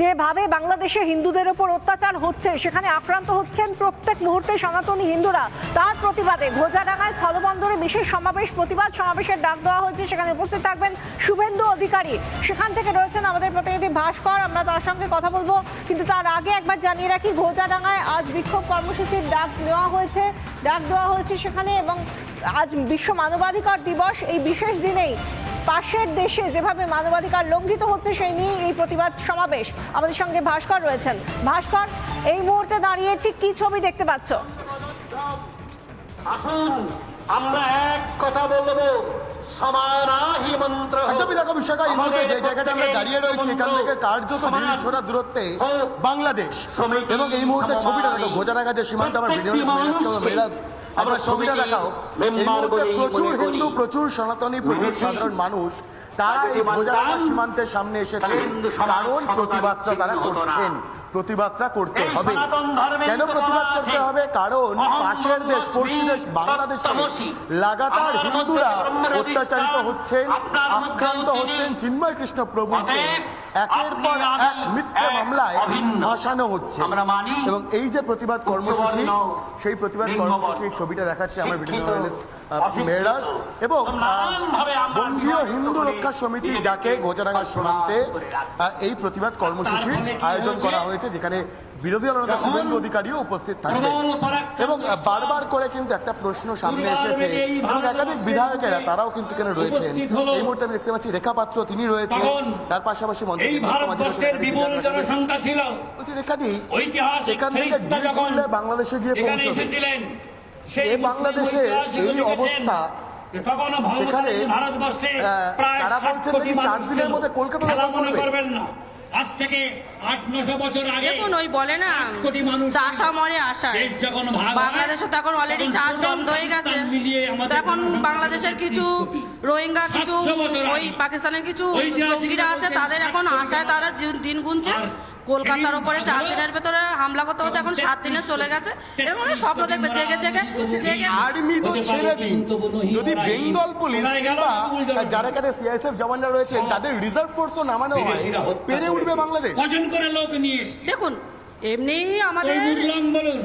যেভাবে বাংলাদেশে হিন্দুদের ওপর অত্যাচার হচ্ছে, সেখানে আক্রান্ত হচ্ছেন প্রত্যেক মুহূর্তে সনাতনী হিন্দুরা, তার প্রতিবাদে ঘোজাডাঙ্গায় স্থলবন্দরে বিশেষ সমাবেশ, প্রতিবাদ সমাবেশের ডাক দেওয়া হয়েছে। সেখানে উপস্থিত থাকবেন শুভেন্দু অধিকারী, সেখান থেকে রয়েছেন আমাদের প্রতিনিধি ভাস্কর, আমরা তার সঙ্গে কথা বলবো। কিন্তু তার আগে একবার জানিয়ে রাখি, ঘোজাডাঙ্গায় আজ বিক্ষোভ কর্মসূচির ডাক দেওয়া হয়েছে সেখানে, এবং আজ বিশ্ব মানবাধিকার দিবস। এই বিশেষ দিনেই পাশের দেশে যেভাবে মানবাধিকার লঙ্ঘিত হচ্ছে সেই নিয়ে এই প্রতিবাদ সমাবেশ। আমাদের সঙ্গে ভাস্কর রয়েছেন। ভাস্কর, এই মুহূর্তে দাঁড়িয়েছি, কি ছবি দেখতে পাচ্ছ? আসুন আমরা এক কথা বলবো, সমানাহি মন্ত্র। একদমই দেখো বিশাখা, এই মুহূর্তে যে জায়গাটা আমরা দাঁড়িয়ে রয়েছি এখান থেকে কার্যত 2 ছোটা দূরত্বে বাংলাদেশ, এবং এই মুহূর্তে ছবিটা দেখো ঘোজাডাঙ্গা যে সীমান্ত, আমার ভিডিও আমরা ছবিটা দেখাও। এই মুহূর্তে প্রচুর হিন্দু, প্রচুর সনাতনী, প্রচুর সাধারণ মানুষ তারা এই ঘোজাডাঙ্গা সীমান্তের সামনে এসেছে, কারণ প্রতিবাদটা তারা করছেন। প্রতিবাদটা করতে হবে। কেন প্রতিবাদ করতে হবে? কারণ পাশের দেশ, পড়শি দেশ বাংলাদেশে লাগাতার হিন্দুরা অত্যাচারিত হচ্ছেন, আক্রান্ত হচ্ছেন। চিন্ময় কৃষ্ণ প্রভুকে একের পর এক মিথ্যা মামলায় ফাঁসানো হচ্ছে, এবং এই যে প্রতিবাদ কর্মসূচি, সেই প্রতিবাদ কর্মসূচির ছবিটা দেখাচ্ছে আমার ভিডিও জার্নালিস্ট মেহরাজ, এবং বঙ্গীয় হিন্দু রক্ষা সমিতির ডাকে ঘোজাডাঙ্গা সীমান্তে এই প্রতিবাদ কর্মসূচির আয়োজন করা হয়েছে, যেখানে বিরোধী দলনেতা শুভেন্দু অধিকারীও উপস্থিত থাকবেন। এবং বারবার করে কিন্তু একটা প্রশ্ন সামনে এসেছে, এবং একাধিক বিধায়কেরা তারাও কিন্তু এখানে রয়েছেন। এই মুহূর্তে আমি দেখতে পাচ্ছি রেখা পাত্র, তিনি রয়েছেন, তার পাশাপাশি মঞ্চে এখান থেকে ডিল করলে বাংলাদেশে গিয়ে পৌঁছবে। বাংলাদেশে এই অবস্থা, সেখানে তারা বলছেন নাকি 4 দিনের মধ্যে কলকাতা করবেন না। আজ থেকে 8-9 বছর আগে দেখুন, ওই বলে না চাষা মরে আশায়, বাংলাদেশে তখন অলরেডি চাষ বন্ধ হয়ে গেছে। তখন বাংলাদেশের কিছু রোহিঙ্গা, কিছু ওই পাকিস্তানের কিছু জঙ্গিরা আছে, তাদের এখন আশায় তারা দিন গুনছে। কলকাতার উপরে 4 দিনের ভেতরে হামলা করতে হতে এখন 7 দিনে চলে গেছে। এর মানে স্বপ্ন দেখবে জেগে জেগে। আর্মি তো ছেড়ে দিন, যদি বেঙ্গল পুলিশ কিংবা যারা এখানে সিআইএসএফ জওয়ানরা রয়েছেন তাদের রিজার্ভ ফোর্সও নামানো হয়, পেরে উঠবে বাংলাদেশ। দেখুন, এমনি আমাদের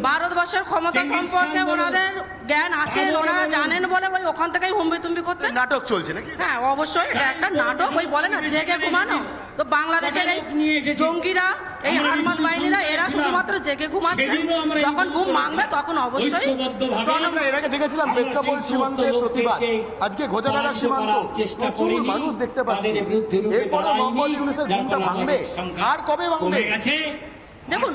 ভারতবর্ষের ক্ষমতা সম্পর্কে ওনাদের জ্ঞান আছে, ওনারা জানেন বলে ওই ওখান থেকেই হুম্বি তুম্বি করছে। নাটক চলছে নাকি? হ্যাঁ, অবশ্যই এটা একটা নাটক। ওই বলে না জেগে ঘুমানো, তো বাংলাদেশের এই জঙ্গিরা, এই আহমদ বাহিনীরা, এরা শুধুমাত্র জেগে ঘুমাচ্ছে। যখন ঘুম ভাঙবে তখন অবশ্যই। এর আগে দেখেছিলাম পেট্রাপোল সীমান্তে প্রতিবাদ, আজকে ঘোজাডাঙ্গা সীমান্ত, প্রচুর মানুষ দেখতে পাচ্ছি। এরপরে মোহাম্মদ ইউনূসের ঘুমটা ভাঙবে, আর কবে ভাঙবে? দেখুন,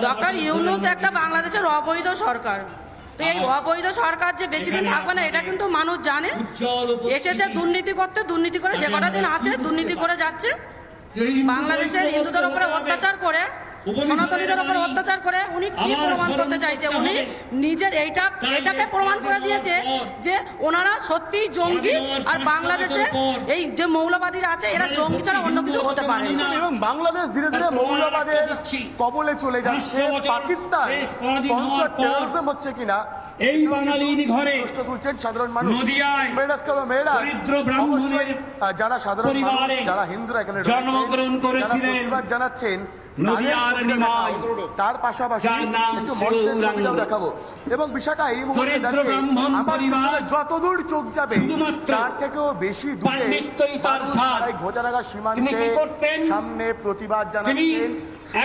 ডক্টর ইউনূস একটা বাংলাদেশের অবৈধ সরকার। তো এই অবৈধ সরকার যে বেশি দিন থাকবে না, এটা কিন্তু মানুষ জানে। এসেছে দুর্নীতি করতে, দুর্নীতি করে যে কটা দিন আছে দুর্নীতি করে যাচ্ছে। বাংলাদেশের হিন্দুদের উপরে অত্যাচার করে, সনাতনীদের উপর অত্যাচার করে উনি কি প্রমাণ করতে চাইছে? উনি নিজের এটাকে প্রমাণ করে দিয়েছে যে ওনারা সত্যি জঙ্গি, আর বাংলাদেশে এই যে মৌলবাদীরা আছে এরা জঙ্গি ছাড়া অন্য কিছু হতে পারে না। এবং বাংলাদেশ ধীরে ধীরে মৌলবাদের কবলে চলে যাচ্ছে। পাকিস্তান স্পন্সর টেররিজম হচ্ছে কিনা এই বাঙালির ঘরে প্রশ্ন তুলছেন সাধারণ মানুষ। যারা সাধারণ মানুষ, যারা হিন্দুরা এখানে জন্মগ্রহণ করেছিলেন, প্রতিবাদ জানাচ্ছেন, তার পাশাপাশি একটু মঞ্চের ছবিটাও দেখাবো। এবং বিশাখা, এই মুহূর্তে দাঁড়িয়ে আমার পিছনে যতদূর চোখ যাবে তার থেকেও বেশি দূরে ঘোজাডাঙ্গা সীমান্তে সামনে প্রতিবাদ জানাচ্ছেন।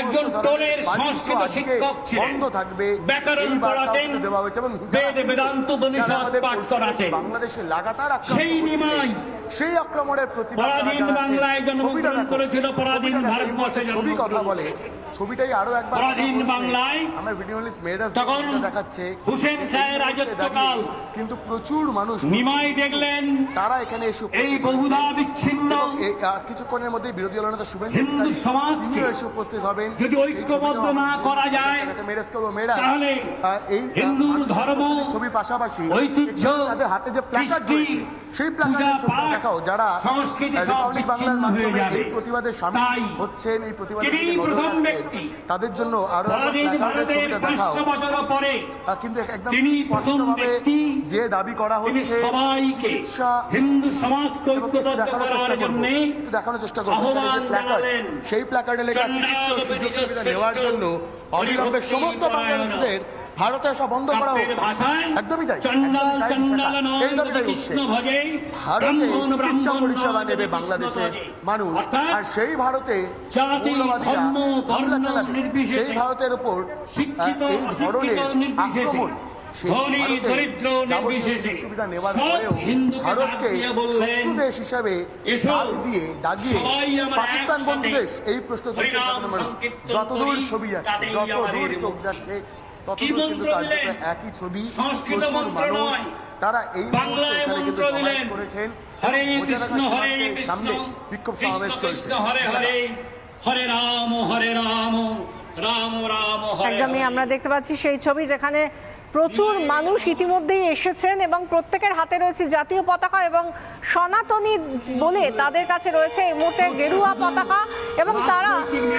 একজন টোলের সংস্কৃত শিক্ষক ছিলেন, বন্ধ থাকবে ব্যাকরণ পড়াতেন, দেওয়া হয়েছে, এবং বেদ বেদান্ত উপনিষদ পাঠ করাতেন। বাংলাদেশে লাগাতার সেই নিমাই সেই আক্রমণের প্রতিবাদ পরাধীন বাংলায় জন্মগ্রহণ করেছিল, পরাধীন ভারতবর্ষে ছবি কথা বলে। ছবিটাই আরো একবার পরাধীন বাংলায় আমার ভিডিও জার্নালিস্ট মেহরাজ তখন দেখাচ্ছে হুসেন শাহের রাজত্বকাল, কিন্তু প্রচুর মানুষ নিমাই দেখলেন তারা এখানে এসে এই বহুধা বিচ্ছিন্ন কিছুক্ষণের মধ্যে বিরোধী দলনেতা শুভেন্দু হিন্দু সমাজকে এসে উপস্থিত হবেন। যদি ঐক্যবদ্ধ না করা যায় তাহলে এই হিন্দু ধর্ম, ছবির পাশাপাশি ঐতিহ্য, তাদের হাতে যে প্ল্যাকার্ড কৃষ্টি, রয়েছে সেই প্ল্যাকার্ডের দেখাও যারা সংস্কৃতি সব রিপাবলিক বাংলার বিচ্ছিন্ন হয়ে মাধ্যমে যাবে। এই প্রতিবাদে সামিল তাই হচ্ছেন, এই প্রতিবাদে তিনি নজর প্রথম রাখছেন, ব্যক্তি। তাদের জন্য আরো স্বাধীন ভারতের ছবিটা দেখাও। 500 বছর পরে কিন্তু একদম তিনি প্রথম স্পষ্টভাবে ব্যক্তি, যে দাবি করা তিনি হচ্ছে সবাইকে চিকিৎসা হিন্দু সমাজকে এবং একটু ঐক্যবদ্ধ দেখানোর করার চেষ্টা করবো, জন্য একটু দেখানোর চেষ্টা করবো এখানে আহ্বান যে প্ল্যাকার্ড, জানালেন। সেই প্ল্যাকার্ডে লেখা চিকিৎসা ও সুযোগ সুবিধা নেওয়ার জন্য অবিলম্বে সমস্ত বাংলাদেশিদের ভারতে আসা বন্ধ করা হোক। একদমই তাই, একদমই তাই বিষয়টা। এই দাবিটাই উঠছে। ভারতে চিকিৎসা পরিষেবা নেবে বাংলাদেশের মানুষ, আর সেই ভারতে মৌলবাদীরা হামলা চালাবে, সেই ভারতের উপর এই ধরনের আক্রমণ, সেই ভারতে যাবতীয় সুবিধা নেওয়ার পরেও ভারতকে শত্রু দেশ হিসাবে দাগিয়ে পাকিস্তান বন্ধু দেশ, এই প্রশ্ন তুলছে সাধারণ মানুষ। যতদূর ছবি যাচ্ছে, যতদূর চোখ যাচ্ছে, ততদূর কিন্তু কার্যত একই ছবি। প্রচুর মানুষ তারা এই মুহূর্তে এখানে কিন্তু জমায়েত করেছেন, বোঝারাখা সীমান্তের সামনে বিক্ষোভ সমাবেশ চলছে। হরে রাম হরে রাম রাম রাম হরে একদমই আমরা দেখতে পাচ্ছি সেই ছবি যেখানে প্রচুর মানুষ ইতিমধ্যেই এসেছেন এবং প্রত্যেকের হাতে রয়েছে জাতীয় পতাকা এবং সনাতনী বলে তাদের কাছে রয়েছে এই মুহূর্তে গেরুয়া পতাকা, এবং তারা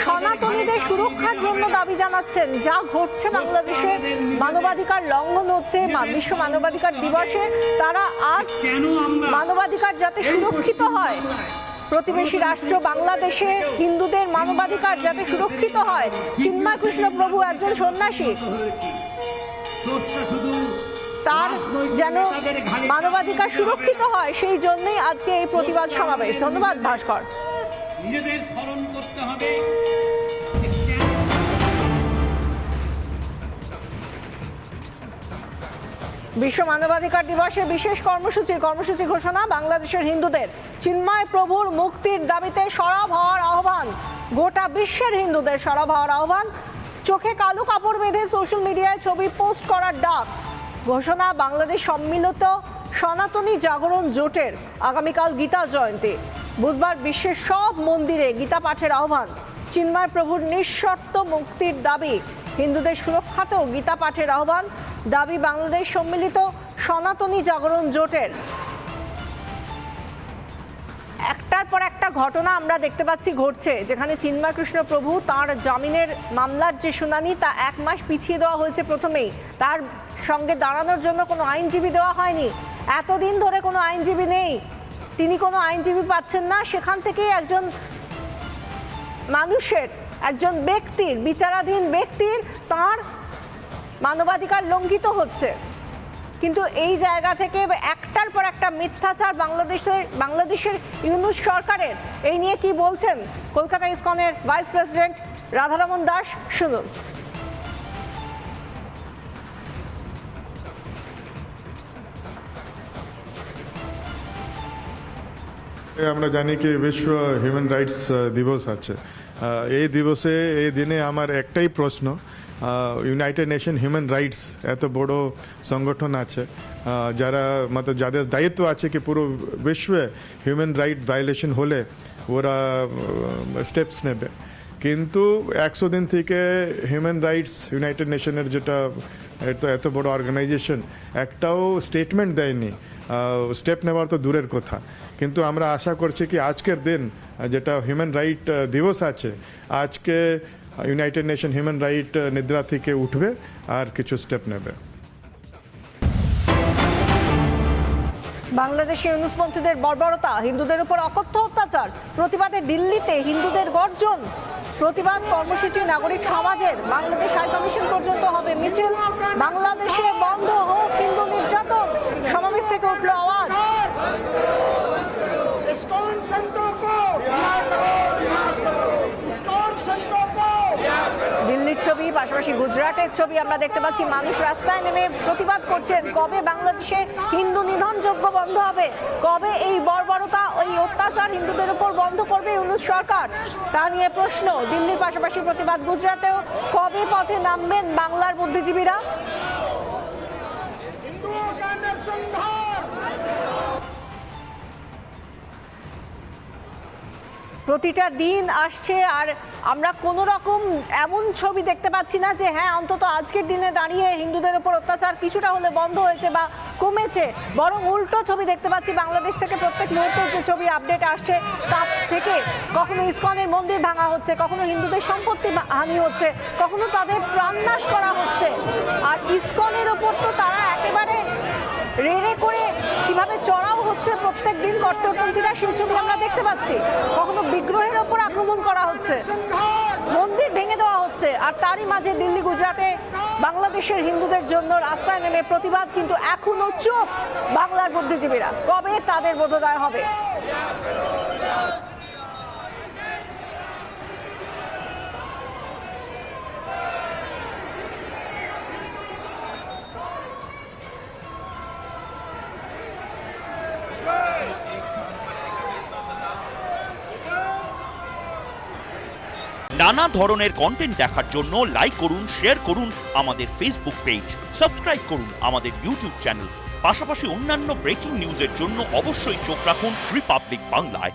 সনাতনীদের সুরক্ষার জন্য দাবি জানাচ্ছেন। যা ঘটছে বাংলাদেশে, মানবাধিকার লঙ্ঘন হচ্ছে, বিশ্ব মানবাধিকার দিবসে তারা আজ মানবাধিকার যাতে সুরক্ষিত হয়, প্রতিবেশী রাষ্ট্র বাংলাদেশে হিন্দুদের মানবাধিকার যাতে সুরক্ষিত হয়। চিন্ময় কৃষ্ণ প্রভু একজন সন্ন্যাসী, তার যেন মানবাধিকার সুরক্ষিত হয়, সেই জন্যই আজকে এই প্রতিবাদ সমাবেশ। ধন্যবাদ ভাস্কর। নিজেদের স্মরণ করতে হবে। বিশ্ব মানবাধিকার দিবসে বিশেষ কর্মসূচি ঘোষণা। বাংলাদেশের হিন্দুদের চিন্ময় প্রভুর মুক্তির দাবিতে সরব হওয়ার আহ্বান। গোটা বিশ্বের হিন্দুদের সরব হওয়ার আহ্বান। চোখে কালো কাপড় বেঁধে সোশ্যাল মিডিয়ায় ছবি পোস্ট করার ডাক। ঘোষণা বাংলাদেশ সম্মিলিত সনাতনী জাগরণ জোটের আগামীকাল গীতা জয়ন্তী। বুধবার বিশ্বের সব মন্দিরে গীতা পাঠের আহ্বান। চিন্ময় প্রভুর নিঃশর্ত মুক্তির দাবি, হিন্দুদের সুরক্ষাতেও গীতা পাঠের আহ্বান। দাবি বাংলাদেশ সম্মিলিত সনাতনী জাগরণ জোটের। একটার পর একটা ঘটনা আমরা দেখতে পাচ্ছি ঘটছে, যেখানে চিন্ময় কৃষ্ণ প্রভু তাঁর জামিনের মামলার যে শুনানি তা 1 মাস পিছিয়ে দেওয়া হয়েছে। প্রথমেই তার সঙ্গে দাঁড়ানোর জন্য কোনো আইনজীবী দেওয়া হয়নি, এতদিন ধরে কোনো আইনজীবী নেই, তিনি কোনো আইনজীবী পাচ্ছেন না। সেখান থেকেই একজন মানুষের, একজন ব্যক্তির, বিচারাধীন ব্যক্তির তাঁর মানবাধিকার লঙ্ঘিত হচ্ছে। কিন্তু এই জায়গা থেকে একটার পর একটা মিথ্যাচার বাংলাদেশের ইউনূস সরকারের। এই নিয়ে কি বলছেন কলকাতা ইসকনের ভাইস প্রেসিডেন্ট রাধারমন দাস, শুনুন। আমরা জানি কি বিশ্ব হিউম্যান রাইটস দিবস আছে। এই দিবসে, এই দিনে আমার একটাই প্রশ্ন, ইউনাইটেড নেশন হিউম্যান রাইটস এত বড় সংগঠন আছে, যারা যাদের দায়িত্ব আছে কি পুরো বিশ্বে হিউম্যান রাইট ভায়োলেশন হলে ওরা স্টেপস নেবে, কিন্তু 100 দিন থেকে হিউম্যান রাইটস ইউনাইটেড নেশনের যেটা এত বড় অর্গানাইজেশন একটাও স্টেটমেন্ট দেয়নি। স্টেপ নেওয়ার তো দূরের কথা, কিন্তু আমরা আশা করছি কি আজকের দিন যেটা হিউম্যান রাইট দিবস আছে, আজকে ইউনাইটেড নেশন হিউম্যান রাইট নিদ্রা থেকে উঠবে আর কিছু স্টেপ নেবে। বাংলাদেশে ইউনূসপন্থীদের বর্বরতা, হিন্দুদের উপর অকথ্য অত্যাচার, প্রতিবাদে দিল্লিতে হিন্দুদের গর্জন। প্রতিবাদ কর্মসূচি নাগরিক সমাজের। বাংলাদেশ হাইকমিশন পর্যন্ত হবে মিছিল। বাংলাদেশে বন্ধ হোক হিন্দু নির্যাতন। সমাবেশ থেকে উঠল আওয়াজ। দিল্লির ছবি, পাশাপাশি গুজরাটের ছবি আমরা দেখতে পাচ্ছি। মানুষ রাস্তায় নেমে প্রতিবাদ করছেন। কবে বাংলাদেশে হিন্দু নিধনযজ্ঞ বন্ধ হবে? কবে এই বর্বরতা, এই অত্যাচার হিন্দুদের উপর বন্ধ করবে ইউনূস সরকার? তা নিয়ে প্রশ্ন। দিল্লির পাশাপাশি প্রতিবাদ গুজরাটেও। কবে পথে নামবেন বাংলার বুদ্ধিজীবীরা? প্রতিটা দিন আসছে আর আমরা কোনো রকম এমন ছবি দেখতে পাচ্ছি না যে হ্যাঁ অন্তত আজকের দিনে দাঁড়িয়ে হিন্দুদের উপর অত্যাচার কিছুটা হলে বন্ধ হয়েছে বা কমেছে, বরং উল্টো ছবি দেখতে পাচ্ছি। বাংলাদেশ থেকে প্রত্যেক মুহূর্তে যে ছবি আপডেট আসছে তার থেকে কখনো ইসকনের মন্দির ভাঙা হচ্ছে, কখনো হিন্দুদের সম্পত্তি হানি হচ্ছে, কখনো তাদের প্রাণনাশ করা হচ্ছে। আর ইসকনের ওপর তো তারা একেবারে রেড়ে করে কিভাবে চড়াও হচ্ছে প্রত্যেক দিন কট্টরপন্থীরা, সেই ছবি আমরা দেখতে পাচ্ছি। কখনো বিগ্রহের ওপর আক্রমণ করা হচ্ছে, মন্দির ভেঙে দেওয়া হচ্ছে। আর তারই মাঝে দিল্লি গুজরাটে বাংলাদেশের হিন্দুদের জন্য রাস্তায় নেমে প্রতিবাদ, কিন্তু এখনো চুপ বাংলার বুদ্ধিজীবীরা। কবে তাদের বোধোদয় হবে? নানা ধরনের কন্টেন্ট দেখার জন্য লাইক করুন, শেয়ার করুন আমাদের ফেসবুক পেজ, সাবস্ক্রাইব করুন আমাদের ইউটিউব চ্যানেল। পাশাপাশি অন্যান্য ব্রেকিং নিউজের জন্য অবশ্যই চোখ রাখুন রিপাবলিক বাংলায়।